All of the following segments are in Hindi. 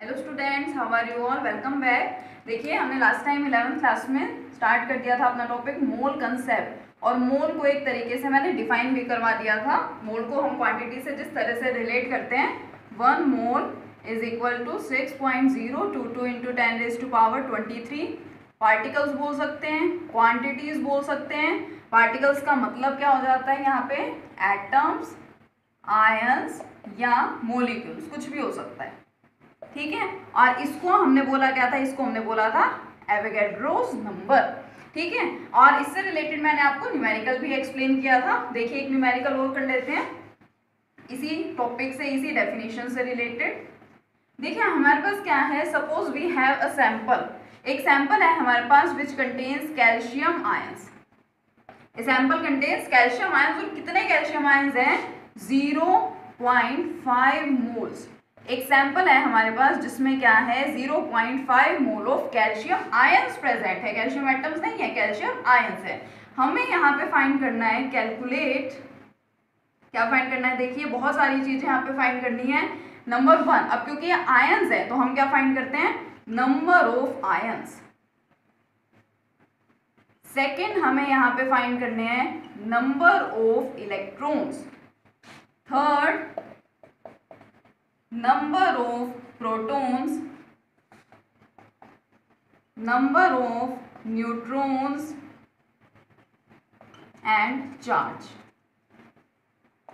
Hello students, how are you all. Welcome back. देखिए, हमने लास्ट टाइम 11th क्लास में स्टार्ट कर दिया था अपना टॉपिक मोल कंसेप्ट, और मोल को एक तरीके से मैंने डिफाइन भी करवा दिया था। मोल को हम क्वांटिटी से जिस तरह से रिलेट करते हैं, 1 mole is equal to 6.022 into 10⁻23। Particles बोल सकते हैं, क्वांटिटीज बोल सकते हैं। पार्टिकल्स का मतलब क्या हो जाता है यहाँ पे, एटम्स, आयंस या मोलिक्यूल्स, कुछ भी हो सकता है। ठीक है, और इसको हमने बोला क्या था, इसको हमने बोला था एवोगैड्रोस नंबर। ठीक है, और इससे रिलेटेड मैंने आपको न्यूमेरिकल भी एक्सप्लेन किया था। देखिए, एक न्यूमेरिकल और कर लेते हैं इसी टॉपिक से, इसी डेफिनेशन से रिलेटेड। देखिए, हमारे पास क्या है, suppose we have a sample. एक सैंपल है हमारे पास which contains calcium ions. Sample contains calcium ions, और कितने कैल्शियम आयंस हैं, 0.5 मोल्स। एक सैंपल है हमारे पास जिसमें क्या है, 0.5 mole of calcium ions present है। कैल्शियम एटम्स नहीं है, कैल्शियम आयंस है। हमें यहाँ पे फाइंड करना है, कैलकुलेट, क्या फाइंड करना है, देखिए बहुत सारी चीजें यहाँ पे फाइंड करनी है। नंबर 1, अब क्योंकि ये आयंस है तो हम क्या फाइंड करते हैं, नंबर ऑफ आयंस। सेकेंड, हमें यहाँ पे फाइंड करने हैं number of electrons. Third, number of protons, number of neutrons and charge।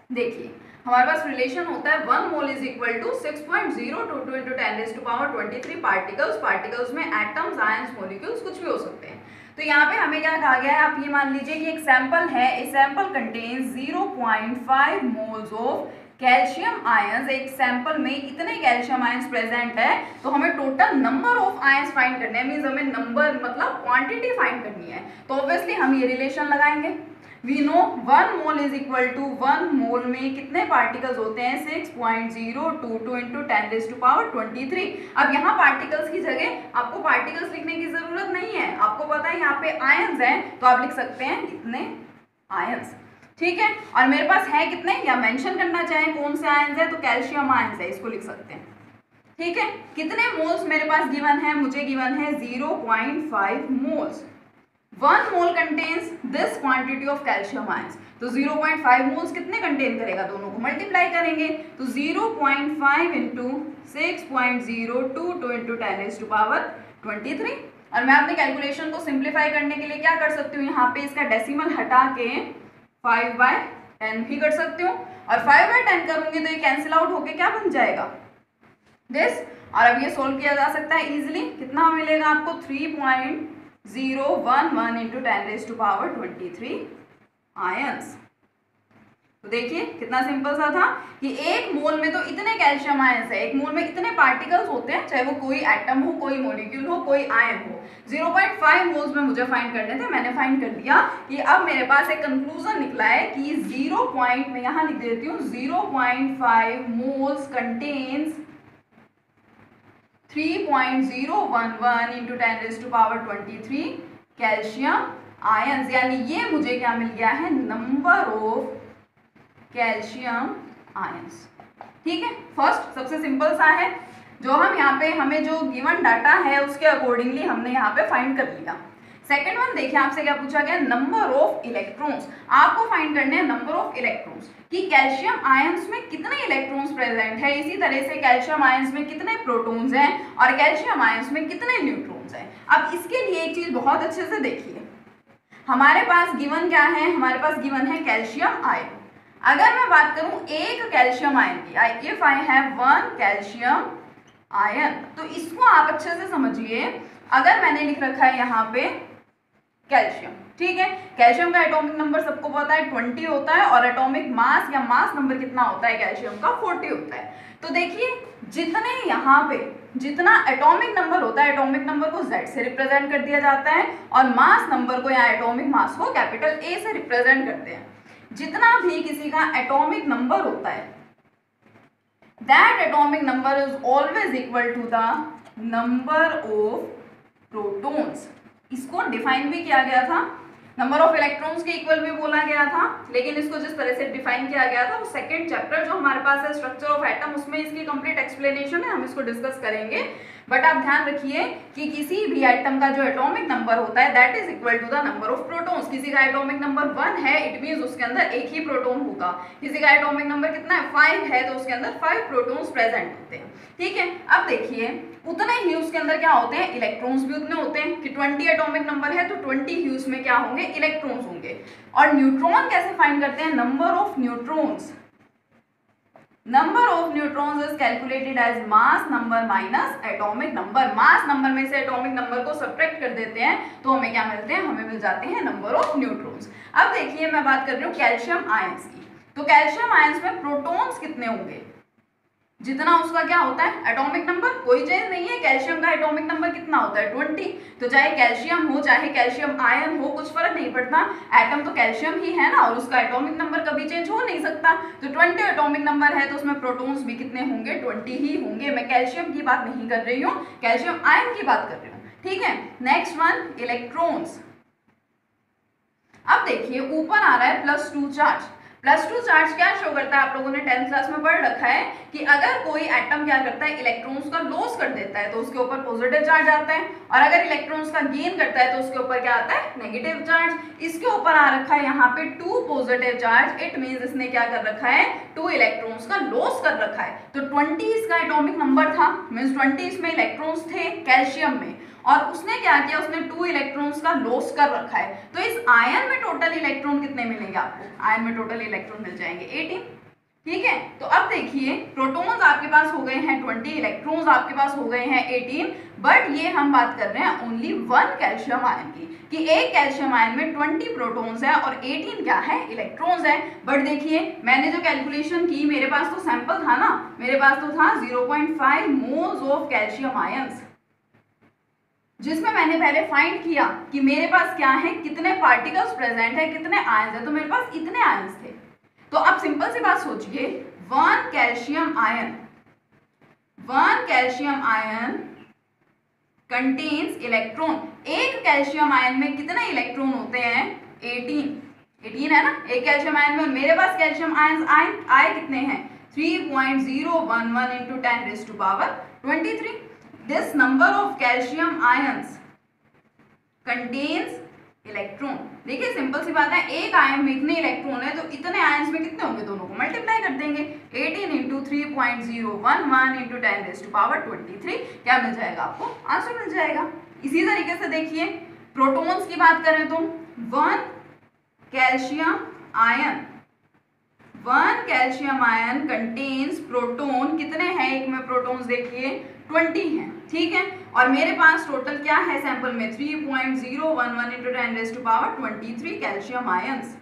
देखिए, हमारे पास रिलेशन होता है 1 mole is equal to 6.022 into 10⁻23 particles. Particles में एटम्स, आयंस, मॉलिक्यूल्स कुछ भी हो सकते हैं। तो यहाँ पे हमें क्या कहा गया है, आप ये मान लीजिए कि एक सैंपल है, a sample contains 0.5 moles of calcium ions. एक सैंपल में इतने कैल्शियम आयंस प्रेजेंट है, तो हमें total number of ions find करने हैं, मींस हमें नंबर मतलब क्वांटिटी फाइंड करनी है। तो ऑब्वियसली हम ये रिलेशन लगाएंगे। We know 1 mole is equal to 1 mole में कितने पार्टिकल्स होते हैं, 6.022 इंटू 10⁻23। अब यहाँ पार्टिकल्स की जगह आपको पार्टिकल्स लिखने की जरूरत नहीं है, आपको पता है यहाँ पे आयंस हैं, तो आप लिख सकते हैं इतने आयंस। ठीक है, और मेरे पास है कितने, या मेंशन करना चाहें कौन से आयंस है, तो कैल्शियम आयंस है, इसको लिख सकते हैं। ठीक है, कितने मोल्स मेरे पास गिवन है, मुझे गिवन है 0.5 moles. 1 mole contains this quantity of calcium ions. तो 0.5 मोल्स कितने कंटेन करेगा, दोनों को मल्टीप्लाई करेंगे, तो 0.5 इंटू 6.022 इंटू 10⁻23। और मैं अपने कैलकुलेशन को सिंप्लीफाई करने के लिए क्या कर सकती हूँ, यहाँ पे इसका डेसिमल हटा के 5/10 भी कर सकती हूँ, और 5/10 करूंगी तो ये कैंसिल आउट होके क्या बन जाएगा, दिस। और अब ये सोल्व किया जा सकता है इजीली। कितना मिलेगा आपको, 3.011 इंटू 10⁻23 आयंस। तो देखिए कितना सिंपल सा था कि एक मोल में तो इतने कैल्शियम आयंस है, एक मोल में इतने पार्टिकल्स होते हैं, चाहे वो कोई एटम हो, कोई मॉलिक्यूल हो, कोई आयन हो। 0.5 मोल्स में मुझे फाइंड करने थे, मैंने फाइंड कर लिया। कि अब मेरे पास एक कंक्लूजन निकला है कि 0 पॉइंट में यहां लिख देती हूँ, 0.5 moles contains 3.011 into 10⁻23 calcium ions. यानी ये मुझे क्या मिल गया है, नंबर ऑफ कैल्शियम आयंस। ठीक है, फर्स्ट सबसे सिंपल सा है, जो हम यहाँ पे हमें जो गिवन डाटा है उसके अकॉर्डिंगली हमने यहाँ पे फाइंड कर लिया। सेकेंड वन देखिए, आपसे क्या पूछा गया, नंबर ऑफ इलेक्ट्रॉन्स। आपको फाइंड करने हैं नंबर ऑफ इलेक्ट्रॉन्स, कि कैल्शियम आयंस में कितने इलेक्ट्रॉन्स प्रेजेंट है, इसी तरह से कैल्शियम आयंस में कितने प्रोटॉन्स हैं, और कैल्शियम आयंस में कितने न्यूट्रॉन्स हैं। अब इसके लिए एक चीज बहुत अच्छे से देखिए, हमारे पास गिवन क्या है, हमारे पास गिवन है कैल्शियम आयन। अगर मैं बात करूं एक कैल्शियम आयन की, if I have 1 calcium ion, तो इसको आप अच्छे से समझिए। अगर मैंने लिख रखा है यहाँ पे कैल्शियम, ठीक है, कैल्शियम का एटॉमिक नंबर सबको पता है 20 होता है, और एटॉमिक मास या मास नंबर कितना होता है कैल्शियम का, 40 होता है। तो देखिए, जितने यहाँ पे जितना एटॉमिक नंबर होता है, एटॉमिक नंबर को Z से रिप्रेजेंट कर दिया जाता है, और मास नंबर को या एटॉमिक मास को कैपिटल A से रिप्रेजेंट करते हैं। जितना भी किसी का एटॉमिक नंबर होता है, that atomic number is always equal to the number of protons. इसको डिफाइन भी किया गया था, नंबर ऑफ इलेक्ट्रॉन्स के इक्वल भी बोला गया था, लेकिन इसको जिस तरह से डिफाइन किया गया था वो सेकंड चैप्टर जो हमारे पास है स्ट्रक्चर ऑफ एटम, उसमें इसकी कंप्लीट एक्सप्लेनेशन है, हम इसको डिस्कस करेंगे। बट आप ध्यान रखिए कि किसी भी एटम का जो एटॉमिक नंबर होता है that is equal to the number of protons. किसी का एटॉमिक नंबर 1 है, इट मींस उसके अंदर एक ही प्रोटॉन होगा। किसी का एटॉमिक नंबर कितना है, 5 है, तो उसके अंदर 5 प्रोटॉन्स प्रेजेंट होते हैं। ठीक है, अब देखिए उतने ही उसके अंदर क्या होते हैं, इलेक्ट्रॉन्स भी उतने होते हैं कि 20 एटॉमिक नंबर है तो 20 ही उसमें क्या होंगे, इलेक्ट्रॉन्स होंगे। और न्यूट्रॉन कैसे फाइंड करते हैं, number of neutrons, number of neutrons is calculated as mass number minus atomic number. Mass number में से एटॉमिक नंबर को सब्ट्रैक्ट कर देते हैं तो हमें क्या मिलते हैं, हमें मिल जाते हैं नंबर ऑफ न्यूट्रॉन्स। अब देखिए मैं बात कर रही हूँ कैल्शियम आयंस की, तो कैल्शियम आयंस में प्रोटॉन्स कितने होंगे, जितना उसका क्या होता है एटॉमिक नंबर, कोई चेंज नहीं है। कैल्शियम का एटॉमिक नंबर कितना होता है, 20। तो चाहे कैल्शियम हो चाहे कैल्शियम आयन हो, कुछ फर्क नहीं पड़ता, एटम तो कैल्शियम ही है ना, और उसका एटॉमिक नंबर कभी चेंज हो नहीं सकता। तो 20 एटॉमिक नंबर है तो उसमें प्रोटॉन्स भी कितने होंगे, 20 ही होंगे। मैं कैल्शियम की बात नहीं कर रही हूँ, कैल्शियम आयन की बात कर रही हूँ। ठीक है, नेक्स्ट वन इलेक्ट्रॉन्स। अब देखिए ऊपर आ रहा है +2 चार्ज। +2 चार्ज क्या शो करता है, आप लोगों ने 10th क्लास में पढ़ रखा है कि अगर कोई एटम क्या करता है, इलेक्ट्रॉन्स का लॉस कर देता है तो उसके ऊपर पॉजिटिव चार्ज आता है, और अगर इलेक्ट्रॉन्स का गेन करता है तो उसके ऊपर क्या आता है, नेगेटिव चार्ज। इसके ऊपर आ रखा है यहाँ पे 2 पॉजिटिव चार्ज, इट मींस इसने क्या कर रखा है, 2 इलेक्ट्रॉन्स का लॉस कर रखा है। तो 20 इसका एटॉमिक नंबर था, मींस 20 इसमें इलेक्ट्रॉन्स थे कैल्शियम में, और उसने क्या किया, उसने 2 इलेक्ट्रॉन्स का लॉस कर रखा है। तो इस आयन में टोटल इलेक्ट्रॉन कितने मिलेंगे आपको, आयन में टोटल इलेक्ट्रॉन मिल जाएंगे 18। ठीक है, तो अब देखिए प्रोटॉन्स आपके पास हो गए हैं 20, इलेक्ट्रॉन्स आपके पास हो गए हैं 18, बट ये हम बात कर रहे हैं ओनली 1 कैल्शियम आयन की, कि एक कैल्शियम आयन में 20 प्रोटॉन्स है और 18 क्या है, इलेक्ट्रॉन्स है। बट देखिए मैंने जो कैलकुलेशन की, मेरे पास तो सैंपल था ना, मेरे पास तो था 0.5 मोल्स ऑफ कैल्शियम आयंस, जिसमें मैंने पहले फाइंड किया कि मेरे पास क्या है, कितने पार्टिकल्स प्रेजेंट है, कितने आयंस है, तो मेरे पास इतने आयंस थे। तो अब सिंपल सी बात सोचिए, 1 कैल्शियम आयन कंटेन्स इलेक्ट्रॉन। एक कैल्शियम आयन में कितने इलेक्ट्रॉन होते हैं, 18 है ना एक कैल्शियम आयन में, और मेरे पास कैल्शियम आयन आए कितने हैं, 3.011 into 10 raised to power 23। This number of calcium ions contains electron। देखिए सिंपल सी बात है, एक आयन में इतने इलेक्ट्रॉन है तो इतने आयंस में कितने होंगे, दोनों को मल्टीप्लाई कर देंगे, 18 into 3.011 into 10 raised to power 23। क्या मिल जाएगा आपको, आंसर मिल जाएगा। इसी तरीके से देखिए प्रोटॉन्स की बात करें तो 1 कैल्शियम आयन कंटेन्स प्रोटॉन, कितने हैं एक में प्रोटॉन्स, देखिए 20 हैं। ठीक है, और मेरे पास टोटल क्या है सैंपल में, 3.011 into 10 raised to power 23 calcium ions.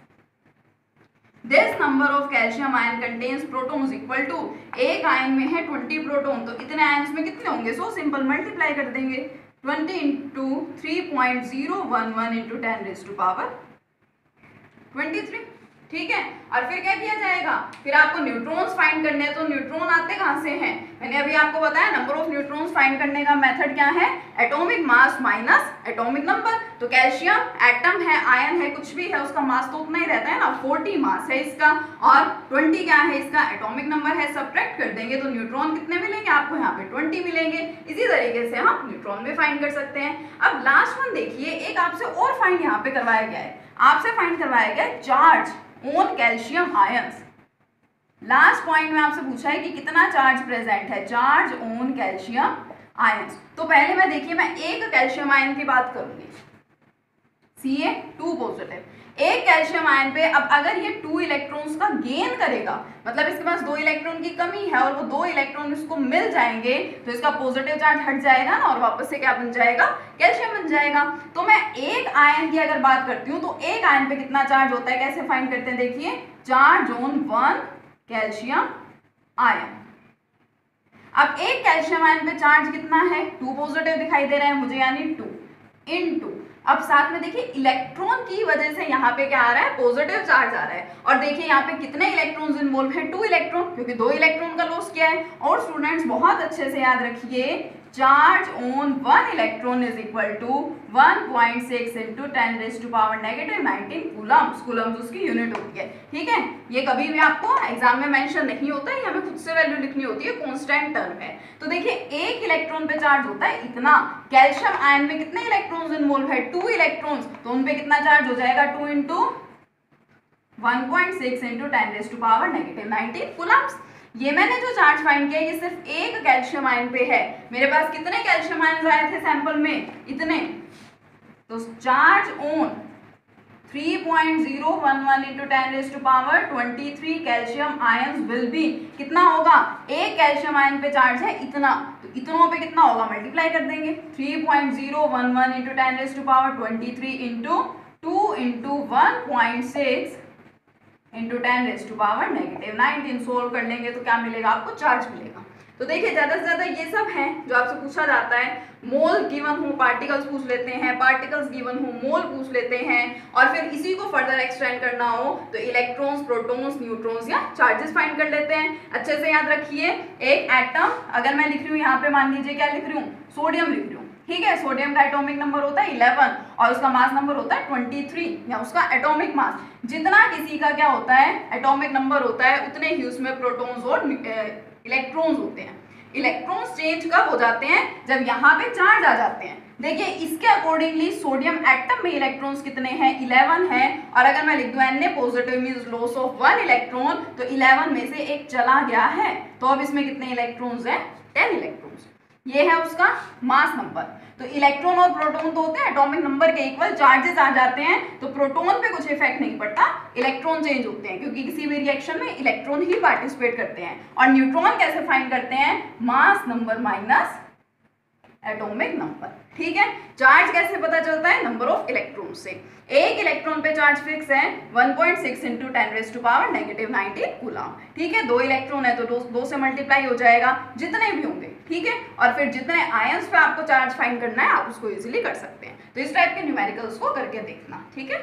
This number of calcium ion contains protons equal to, एक आयन में है 20 प्रोटॉन, तो इतने आयंस में कितने होंगे, सो सिंपल मल्टीप्लाई कर देंगे, 20 into 3.011 into 10 raised to power 23। ठीक है, और फिर क्या किया जाएगा, फिर आपको न्यूट्रॉन्स फाइंड करने हैं, तो न्यूट्रॉन आते कहां से हैं, मैंने अभी आपको बताया नंबर ऑफ न्यूट्रॉन्स फाइंड करने का मेथड क्या है, atomic mass minus atomic number. तो कैल्शियम एटम है, आयन है, कुछ भी है, उसका मास तो उतना ही रहता है ना, 40 मास है इसका, और 20 क्या है इसका एटॉमिक नंबर है, सब्ट्रैक्ट कर देंगे तो न्यूट्रॉन कितने मिलेंगे आपको, यहाँ पे 20 मिलेंगे। इसी तरीके से हम न्यूट्रॉन भी फाइंड कर सकते हैं। अब लास्ट वन देखिए, एक आपसे और फाइंड यहाँ पे करवाया गया है, आपसे फाइंड करवाया गया है charge on calcium ions. Last point में आपसे पूछा है कि कितना चार्ज प्रेजेंट है, चार्ज ऑन कैल्शियम आयंस। तो पहले मैं देखिए, मैं एक कैल्शियम आयन की बात करूंगी, Ca2 पॉजिटिव, एक कैल्शियम आयन पे अब अगर ये 2 इलेक्ट्रॉन्स का गेन करेगा, मतलब इसके पास 2 इलेक्ट्रॉन की कमी है और वो 2 इलेक्ट्रॉन इसको मिल जाएंगे, तो इसका पॉजिटिव चार्ज हट जाएगा ना, और वापस से क्या बन जाएगा, कैल्शियम बन जाएगा। तो मैं एक आयन की अगर बात करती हूँ तो एक आयन पे कितना चार्ज होता है, कैसे फाइंड करते हैं, देखिए चार्ज ऑन 1 कैल्शियम आयन। अब एक कैल्शियम आयन पे चार्ज कितना है, 2 पॉजिटिव दिखाई दे रहा है मुझे, यानी 2 into, अब साथ में देखिए इलेक्ट्रॉन की वजह से यहाँ पे क्या आ रहा है, पॉजिटिव चार्ज आ रहा है, और देखिए यहाँ पे कितने इलेक्ट्रॉन्स इन्वॉल्व है, 2 इलेक्ट्रॉन, क्योंकि 2 इलेक्ट्रॉन का लॉस किया है। और स्टूडेंट्स बहुत अच्छे से याद रखिए charge on one electron is equal to 1.6 into 10⁻⁻19 coulombs. Coulombs उसकी यूनिट होती है, ठीक है। ये कभी भी आपको एग्जाम में मेंशन नहीं होता है, हमें खुद से वैल्यू लिखनी होती है, कांस्टेंट टर्म है। तो देखिए एक इलेक्ट्रॉन पे चार्ज होता है इतना, कैल्शियम आयन में कितने इलेक्ट्रॉन्स इन्वॉल्व है, 2 इलेक्ट्रॉन्स, तो उन पे कितना चार्ज हो जाएगा, 2 इंटू 1.6 इंटू 10⁻⁻19 कूलम्स। ये मैंने जो चार्ज फाइंड किया ये सिर्फ एक कैल्शियम आयन पे है। मेरे पास कितने कैल्शियम आयन आए थे सैंपल में, इतने। तो charge on 3.011 into 10⁻23 calcium ions will be, कितना होगा, एक कैल्शियम आयन पे चार्ज है इतना, तो इतनों पे कितना होगा, मल्टीप्लाई कर देंगे। 3.011 into 10⁻23 into 2 into 1.6 into 10⁻⁻19 solve कर लेंगे तो क्या मिलेगा, आपको चार्ज मिलेगा। तो देखिए ज़्यादा से ज़्यादा ये सब हैं जो आपसे पूछा जाता है। मोल गिवन हो, पार्टिकल्स पूछ लेते हैं, पार्टिकल्स गिवन हो, मोल पूछ लेते हैं, और फिर इसी को फर्दर एक्सटेंड करना हो तो इलेक्ट्रॉन्स, प्रोटॉन्स, न्यूट्रॉन्स या चार्जेस फाइंड कर लेते हैं। अच्छे से याद रखिए, एक एटम अगर मैं लिख रही हूँ यहाँ पे, मान लीजिए क्या लिख रही हूँ, सोडियम लिख रही हूँ, ठीक है। सोडियम का एटॉमिक नंबर होता है 11 और उसका मास नंबर होता है 23, या उसका एटॉमिक मास। जितना किसी का क्या होता है, एटॉमिक नंबर होता है, उतने ही उसमें प्रोटॉन्स और इलेक्ट्रॉन्स होते हैं। इलेक्ट्रॉन्स चेंज कब हो जाते हैं, जब यहाँ पे चार्ज आ जाते हैं। देखिए इसके अकॉर्डिंगली सोडियम एटम में इलेक्ट्रॉन्स कितने हैं, 11 है, और अगर मैं लिख दूं Na positive means loss of 1 electron, तो 11 में से एक चला गया है, तो अब इसमें कितने इलेक्ट्रॉन्स हैं, 10 इलेक्ट्रॉन्स। ये है उसका मास नंबर। तो इलेक्ट्रॉन और प्रोटॉन तो होते हैं एटॉमिक नंबर के इक्वल, चार्जेस आ जाते हैं तो प्रोटॉन पे कुछ इफेक्ट नहीं पड़ता, इलेक्ट्रॉन चेंज होते हैं, क्योंकि किसी भी रिएक्शन में इलेक्ट्रॉन ही पार्टिसिपेट करते हैं। और न्यूट्रॉन कैसे फाइंड करते हैं, मास नंबर माइनस एटॉमिक नंबर, ठीक है। चार्ज कैसे पता चलता है, नंबर ऑफ इलेक्ट्रॉन से। एक इलेक्ट्रॉन पे चार्ज फिक्स है 1.6 इंटू 10⁻⁻19 कूलम, ठीक है। 2 इलेक्ट्रॉन है तो 2 से मल्टीप्लाई हो जाएगा, जितने भी होंगे, ठीक है। और फिर जितने आयंस पे आपको चार्ज फाइंड करना है आप उसको इजीली कर सकते हैं। तो इस टाइप के न्यूमेरिकल्स को करके देखना, ठीक है।